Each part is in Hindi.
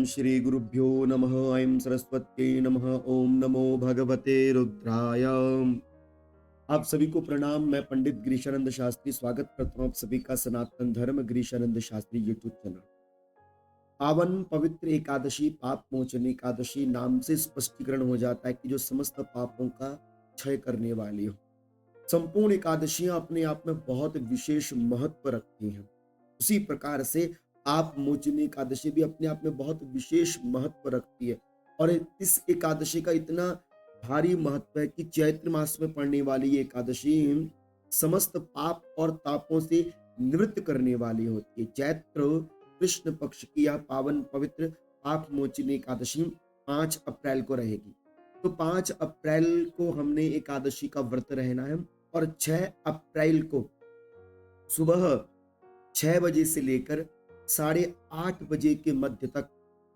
श्री गुरुभ्यो नमः। ऐं सरस्वत्यै नमः। ओम नमो भगवते रुद्राय। आप सभी को प्रणाम। मैं पंडित गिरीशानंद शास्त्री स्वागत करता हूँ आप सभी का सनातन धर्म गिरीशानंद शास्त्री यूट्यूब चैनल। पावन पवित्र एकादशी पाप मोचन एकादशी नाम से स्पष्टीकरण हो जाता है कि जो समस्त पापों का क्षय करने वाली हो। संपूर्ण एकादशियां अपने आप में बहुत विशेष महत्व रखती हैं। उसी प्रकार से आप मोचनी एकादशी भी अपने आप में बहुत विशेष महत्व रखती है। और इस एकादशी का इतना भारी महत्व है कि चैत्र मास में पड़ने वाली ये एकादशी समस्त पाप और तापों से निवृत्त करने वाली होती है। चैत्र कृष्ण पक्ष की यह पावन पवित्र पाप मोचनी एकादशी 5 अप्रैल को रहेगी। तो 5 अप्रैल को हमने एकादशी का व्रत रहना है और 6 अप्रैल को सुबह 6 बजे से लेकर 8:30 बजे के मध्य तक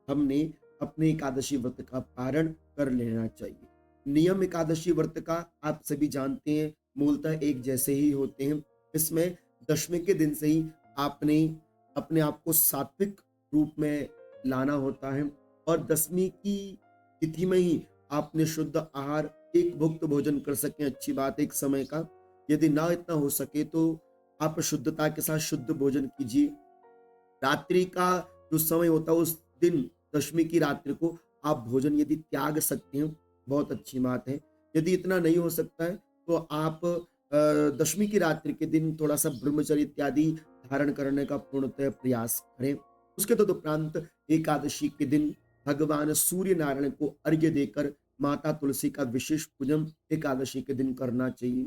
हमने अपने एकादशी व्रत का पारण कर लेना चाहिए। नियम एकादशी व्रत का आप सभी जानते हैं, मूलतः एक जैसे ही होते हैं। इसमें दशमी के दिन से ही आपने अपने आप को सात्विक रूप में लाना होता है और दशमी की तिथि में ही आपने शुद्ध आहार एक भुक्त भोजन कर सकें, अच्छी बात एक समय का। यदि ना इतना हो सके तो आप शुद्धता के साथ शुद्ध भोजन कीजिए। रात्रि का जो समय होता है उस दिन दशमी की रात्रि को आप भोजन यदि त्याग सकते हैं, बहुत अच्छी बात है। यदि इतना नहीं हो सकता है तो आप दशमी की रात्रि के दिन थोड़ा सा ब्रह्मचर्य इत्यादि धारण करने का पूर्णतः प्रयास करें। उसके तदुपरांत एकादशी के दिन भगवान सूर्य नारायण को अर्घ्य देकर माता तुलसी का विशेष पूजन एकादशी के दिन करना चाहिए।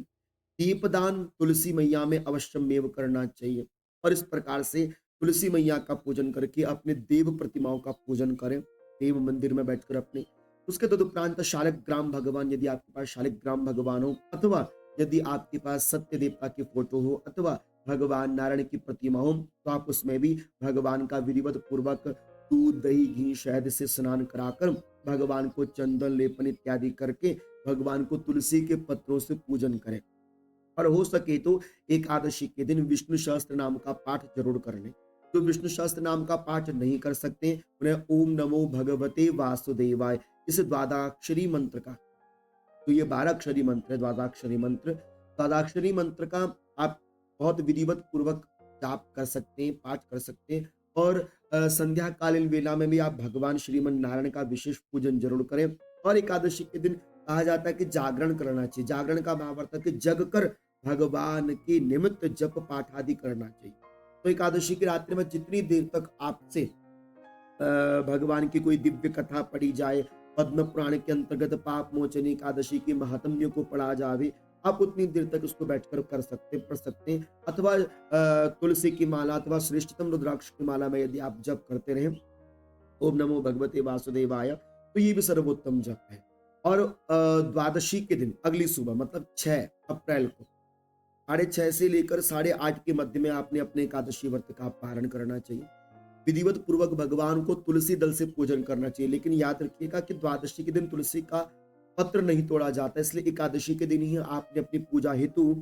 दीपदान तुलसी मैया में अवश्यमेव करना चाहिए और इस प्रकार से तुलसी मैया का पूजन करके अपने देव प्रतिमाओं का पूजन करें, देव मंदिर में बैठकर अपने। उसके तदुपरांत शालिग्राम भगवान, यदि आपके पास शालिग्राम भगवान हो अथवा यदि आपके पास सत्य देवता की फोटो हो अथवा भगवान नारायण की प्रतिमा हो तो आप उसमें भी भगवान का विधिवत पूर्वक दूध दही घी शहद से स्नान कराकर भगवान को चंदन लेपन इत्यादि करके भगवान को तुलसी के पत्रों से पूजन करें। और हो सके तो एकादशी के दिन विष्णु सहस्त्र नाम का पाठ जरूर कर लें। जो विष्णु सहस्त्र नाम का पाठ नहीं कर सकते उन्हें ओम नमो भगवते वासुदेवाय इस द्वादशाक्षरी मंत्र का, तो ये 12 अक्षरी मंत्र है, द्वादशाक्षरी मंत्र का आप बहुत विधिवत पूर्वक जाप कर सकते हैं, पाठ कर सकते हैं। और संध्या कालीन वेला में भी आप भगवान श्रीमन नारायण का विशेष पूजन जरूर करें। और एकादशी के दिन कहा जाता है कि जागरण करना चाहिए। जागरण का भावार्थ है कि जग कर भगवान के निमित्त जप पाठ आदि करना चाहिए। तो एकादशी की रात्रि में जितनी देर तक आपसे भगवान की कोई दिव्य कथा पढ़ी जाए, पद्म पुराण के अंतर्गत पाप मोचनी एकादशी की महात्म्य को पढ़ा जावे, आप उतनी देर तक उसको बैठकर कर सकते पढ़ सकते हैं। अथवा तुलसी की माला अथवा श्रेष्ठतम रुद्राक्ष की माला में यदि आप जप करते रहें ओम नमो भगवते वासुदेवाय, तो ये भी सर्वोत्तम जप है। और द्वादशी के दिन अगली सुबह मतलब 6 अप्रैल को 6:30 से लेकर 8:30 के मध्य में आपने अपने एकादशी व्रत का पारण करना चाहिए। विधिवत पूर्वक भगवान को तुलसी दल से पूजन करना चाहिए। लेकिन याद रखिएगा कि द्वादशी के दिन तुलसी का पत्र नहीं तोड़ा जाता, इसलिए एकादशी के दिन ही आपने अपनी पूजा हेतु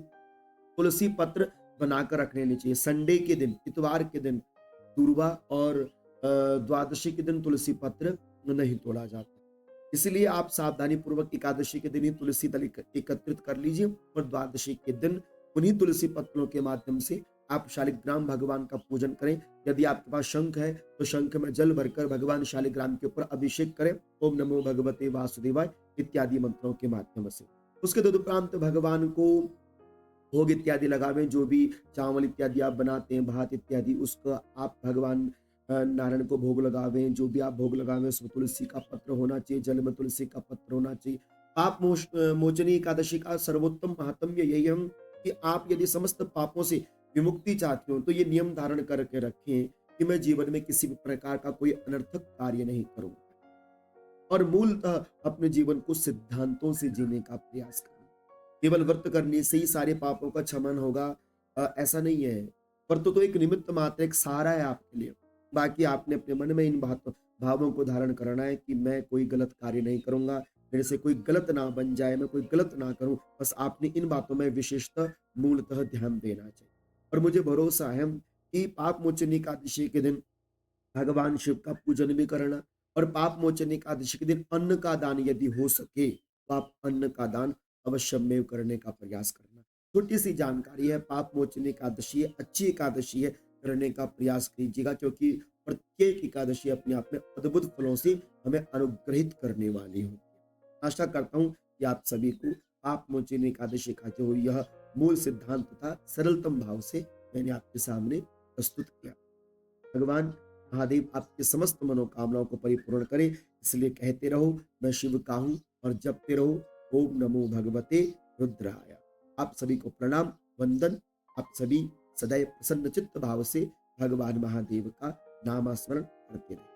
तुलसी पत्र बनाकर रख लेने चाहिए। संडे के दिन, इतवार के दिन दूर्वा और द्वादशी के दिन तुलसी पत्र नहीं तोड़ा जाता। इसलिए आप सावधानी पूर्वक एकादशी के दिन ही तुलसी दल एकत्रित कर लीजिए और द्वादशी के दिन उन्हीं तुलसी पत्रों के माध्यम से आप शालिग्राम भगवान का पूजन करें। यदि आपके पास शंख है तो शंख में जल भरकर भगवान शालिग्राम के ऊपर अभिषेक करें, ओम नमो भगवते वासुदेवाय इत्यादि मंत्रों के माध्यम से। उसके तदुपरांत भगवान को भोग इत्यादि लगावें, जो भी चावल इत्यादि आप बनाते हैं, भात इत्यादि, उसका आप भगवान नारायण को भोग लगावें। जो भी आप भोग लगावें उसमें तुलसी का पत्र होना चाहिए, जल में तुलसी का पत्र होना चाहिए। पाप मोचनी एकादशी का सर्वोत्तम महात्म्य यही है कि आप यदि समस्त पापों से विमुक्ति चाहते हो तो ये नियम धारण करके रखें कि मैं जीवन में किसी भी प्रकार का कोई अनर्थक कार्य नहीं करूंगा और मूलतः अपने जीवन को सिद्धांतों से जीने का प्रयास करूंगा। केवल व्रत करने से ही सारे पापों का क्षमन होगा, ऐसा नहीं है। व्रत तो एक निमित्त मात्र, एक सहारा है आपके लिए। बाकी आपने अपने मन में इन भावों को धारण करना है कि मैं कोई गलत कार्य नहीं करूंगा, मेरे से कोई गलत ना बन जाए, मैं कोई गलत ना करूं। बस आपने इन बातों में विशेषतः मूलतः ध्यान देना चाहिए। और मुझे भरोसा है कि पाप मोचनी एकादशी के दिन भगवान शिव का पूजन भी करना। और पाप मोचन एकादशी के दिन अन्न का दान यदि हो सके तो आप अन्न का दान अवश्यमेव करने का प्रयास करना। छोटी सी जानकारी है, पाप मोचन एकादशी है, अच्छी एकादशी है, करने का प्रयास कीजिएगा, क्योंकि प्रत्येक एकादशी अपने आप में अद्भुत फलों से हमें अनुग्रहित करने वाली होती है। आशा करता हूँ कि आप सभी को पाप मोचन एकादशी का जो यह मूल सिद्धांत था सरलतम भाव से मैंने आपके सामने प्रस्तुत किया। भगवान महादेव आपकी समस्त मनोकामनाओं को परिपूर्ण करे, इसलिए कहते रहो मैं शिव का हूं और जपते रहो ओम नमो भगवते रुद्राय। आप सभी को प्रणाम, वंदन। आप सभी सदैव प्रसन्न चित्त भाव से भगवान महादेव का नामस्मरण करते रहे।